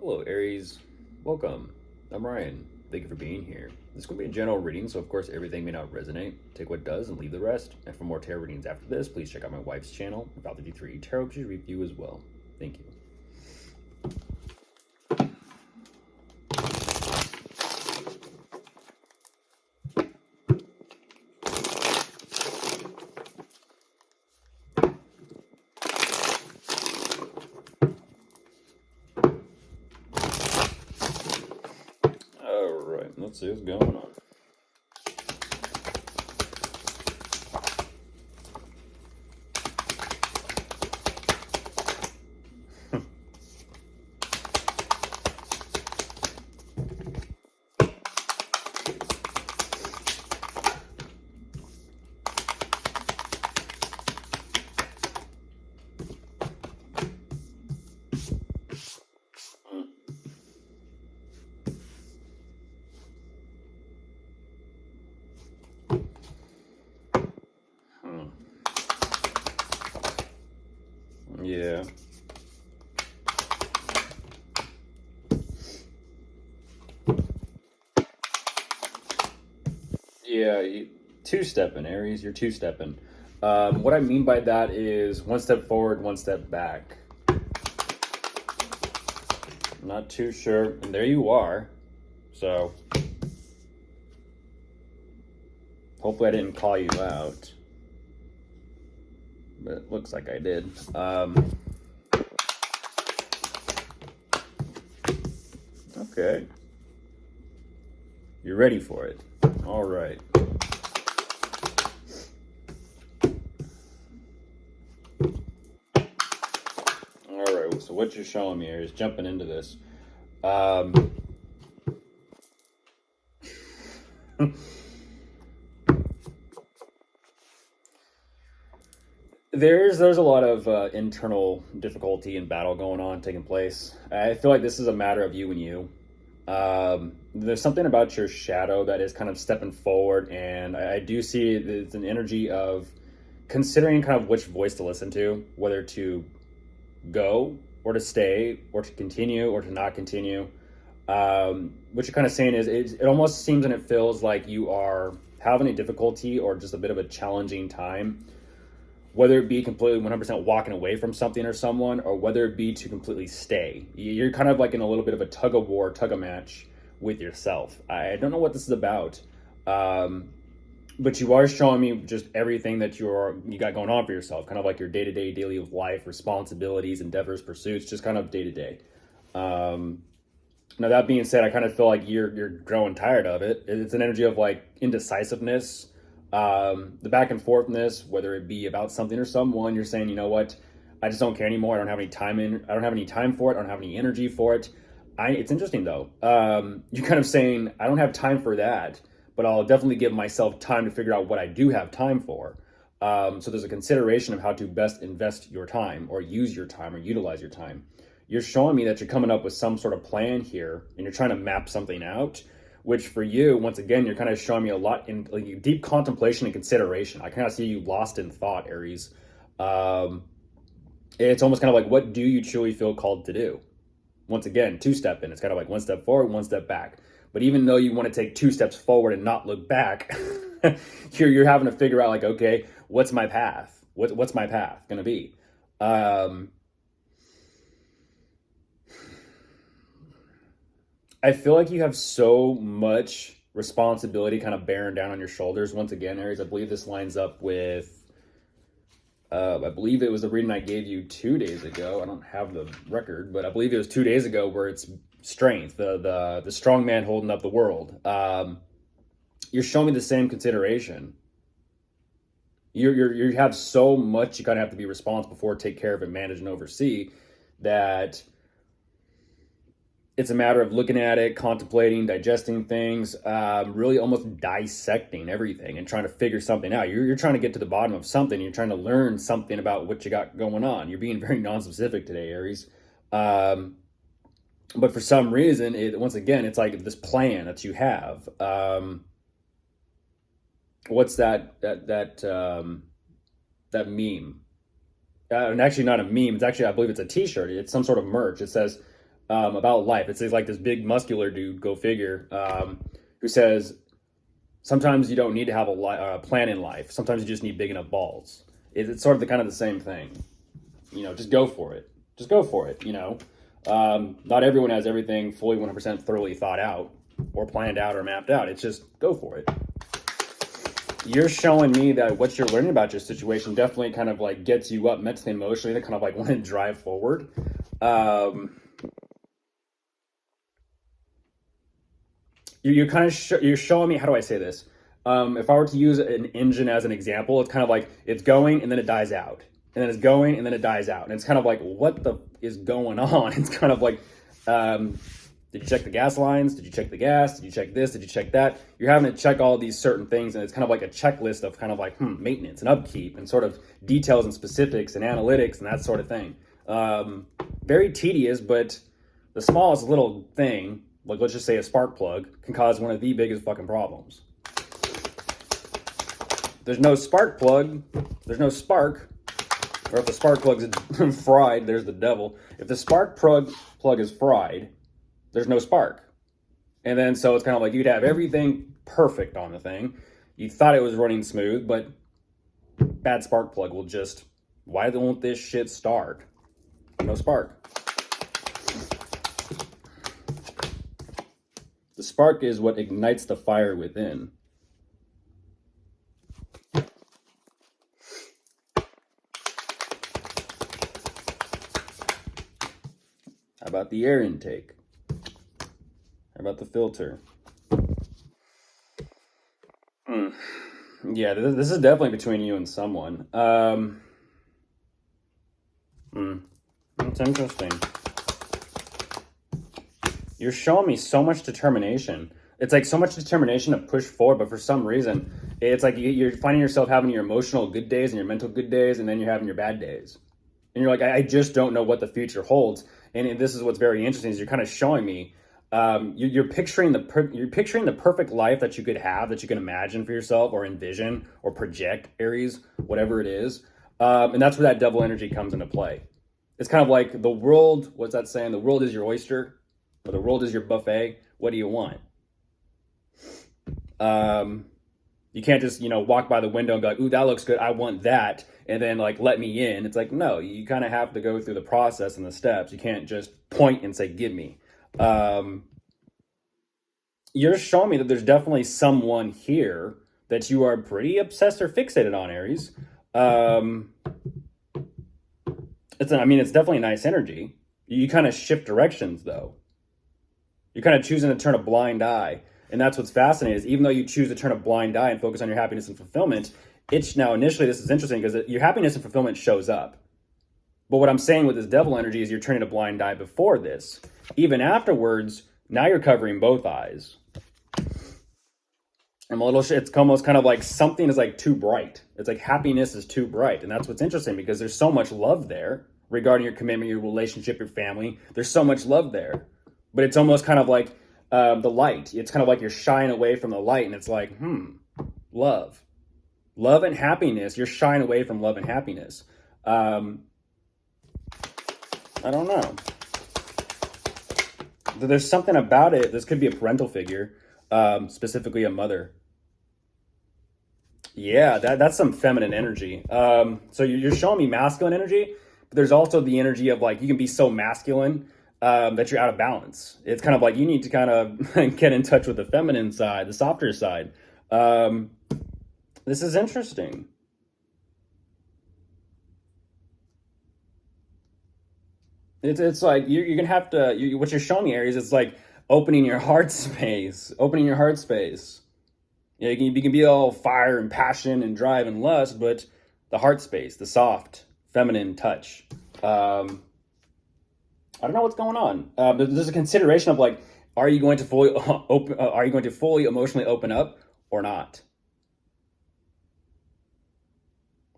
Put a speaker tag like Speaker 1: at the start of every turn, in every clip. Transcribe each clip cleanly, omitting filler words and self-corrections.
Speaker 1: Hello, Aries. Welcome. I'm Ryan. Thank you for being here. This is going to be a general reading, so of course everything may not resonate. Take what does and leave the rest. And for more tarot readings after this, please check out my wife's channel, About 53 Tarot, which is review as well. Thank you. All right, let's see what's going on. Yeah. Yeah, two-stepping, Aries. You're two-stepping. What I mean by that is one step forward, one step back. Not too sure. And there you are. So, hopefully I didn't call you out. But it looks like I did. Okay. You're ready for it. All right. All right. So what you're showing me here is jumping into this. There's a lot of internal difficulty and battle going on, taking place. I feel like this is a matter of you and you. There's something about your shadow that is kind of stepping forward, and I do see it's an energy of considering kind of which voice to listen to, whether to go or to stay or to continue or to not continue. What you're kind of saying is it almost seems and it feels like you are having a difficulty or just a bit of a challenging time, whether it be completely 100% walking away from something or someone, or whether it be to completely stay. You're kind of like in a little bit of a tug of war, tug of match with yourself. I don't know what this is about, but you are showing me just everything that you got going on for yourself, kind of like your day-to-day, daily life, responsibilities, endeavors, pursuits, just kind of day-to-day. Now, that being said, I kind of feel like you're growing tired of it. It's an energy of like indecisiveness, the back and forthness, whether it be about something or someone. You're saying, you know what, I just don't care anymore. I don't have any time for it. I don't have any energy for it. It's interesting though. You're kind of saying, I don't have time for that, but I'll definitely give myself time to figure out what I do have time for. So there's a consideration of how to best invest your time or use your time or utilize your time. You're showing me that you're coming up with some sort of plan here and you're trying to map something out, which for you, once again, you're kind of showing me a lot in like deep contemplation and consideration. I kind of see you lost in thought, Aries. It's almost kind of like, what do you truly feel called to do? Once again, two-step in. It's kind of like one step forward, one step back. But even though you want to take two steps forward and not look back, you're having to figure out like, okay, what's my path? What's my path going to be? I feel like you have so much responsibility kind of bearing down on your shoulders. Once again, Aries, I believe this lines up with, I believe it was the reading I gave you 2 days ago. I don't have the record, but I believe it was 2 days ago where it's strength, the strong man holding up the world. You're showing me the same consideration. You have so much you kind of have to be responsible for, take care of, and manage and oversee that it's a matter of looking at it, contemplating, digesting things, really almost dissecting everything and trying to figure something out. You're trying to get to the bottom of something. You're trying to learn something about what you got going on. You're being very non-specific today, Aries. But for some reason, once again, it's like this plan that you have. What's that meme? And actually not a meme. It's actually, I believe it's a t-shirt. It's some sort of merch. It says, about life. It's like this big muscular dude, go figure, who says sometimes you don't need to have a plan in life. Sometimes you just need big enough balls. It's sort of the kind of the same thing. Just go for it. Just go for it. Not everyone has everything fully 100% thoroughly thought out or planned out or mapped out. It's just go for it. You're showing me that what you're learning about your situation definitely kind of like gets you up mentally, emotionally, to kind of like want to drive forward. You're kind of you're showing me, how do I say this? If I were to use an engine as an example, it's kind of like it's going and then it dies out, and then it's going and then it dies out, and it's kind of like, what the is going on? It's kind of like, did you check the gas lines? Did you check the gas? Did you check this? Did you check that? You're having to check all these certain things, and it's kind of like a checklist of kind of like maintenance and upkeep and sort of details and specifics and analytics and that sort of thing. Very tedious, but the smallest little thing, like let's just say a spark plug, can cause one of the biggest fucking problems. There's no spark plug, there's no spark. Or if the spark plug is fried, there's the devil. If the spark plug is fried, there's no spark. And then so it's kind of like you'd have everything perfect on the thing. You thought it was running smooth, but bad spark plug will just, why won't this shit start? No spark. The spark is what ignites the fire within. How about the air intake? How about the filter? Yeah, this is definitely between you and someone. It's interesting. You're showing me so much determination. It's like so much determination to push forward, but for some reason, it's like you're finding yourself having your emotional good days and your mental good days, and then you're having your bad days. And you're like, I just don't know what the future holds. And this is what's very interesting, is you're kind of showing me, you're picturing the perfect life that you could have, that you can imagine for yourself or envision or project, Aries, whatever it is. And that's where that devil energy comes into play. It's kind of like the world, what's that saying? The world is your oyster, or the world is your buffet. What do you want? You can't just, walk by the window and be like, ooh, that looks good, I want that, and then like, let me in. It's like, no, you kind of have to go through the process and the steps. You can't just point and say, give me. You're showing me that there's definitely someone here that you are pretty obsessed or fixated on, Aries. It's definitely nice energy. You kind of shift directions, though. You're kind of choosing to turn a blind eye. And that's what's fascinating, is even though you choose to turn a blind eye and focus on your happiness and fulfillment, initially this is interesting because your happiness and fulfillment shows up. But what I'm saying with this devil energy is you're turning a blind eye before this. Even afterwards, now you're covering both eyes. It's almost kind of like something is like too bright. It's like happiness is too bright. And that's what's interesting, because there's so much love there regarding your commitment, your relationship, your family. There's so much love there. But it's almost kind of like the light. It's kind of like you're shying away from the light, and it's like, love and happiness. You're shying away from love and happiness. I don't know. There's something about it. This could be a parental figure, specifically a mother. Yeah, that's some feminine energy. So you're showing me masculine energy, but there's also the energy of like, you can be so masculine that you're out of balance. It's kind of like you need to kind of get in touch with the feminine side, the softer side. This is interesting. It's like you're going to have to, what you're showing me, Aries, it's like opening your heart space, Yeah, you can be all fire and passion and drive and lust, but the heart space, the soft, feminine touch. I don't know what's going on. There's a consideration of like, are you going to fully are you going to fully emotionally open up or not?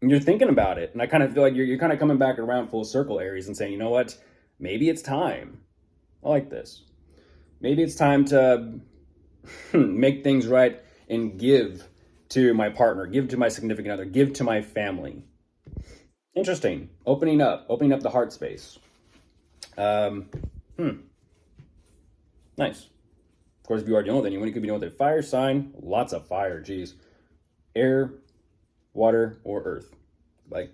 Speaker 1: And you're thinking about it, and I kind of feel like you're kind of coming back around full circle, Aries, and saying, you know what? Maybe it's time. I like this. Maybe it's time to make things right and give to my partner, give to my significant other, give to my family. Interesting. Opening up the heart space. Nice. Of course, if you are dealing with anyone, you could be dealing with a fire sign. Lots of fire, geez. Air, water, or earth. Bye.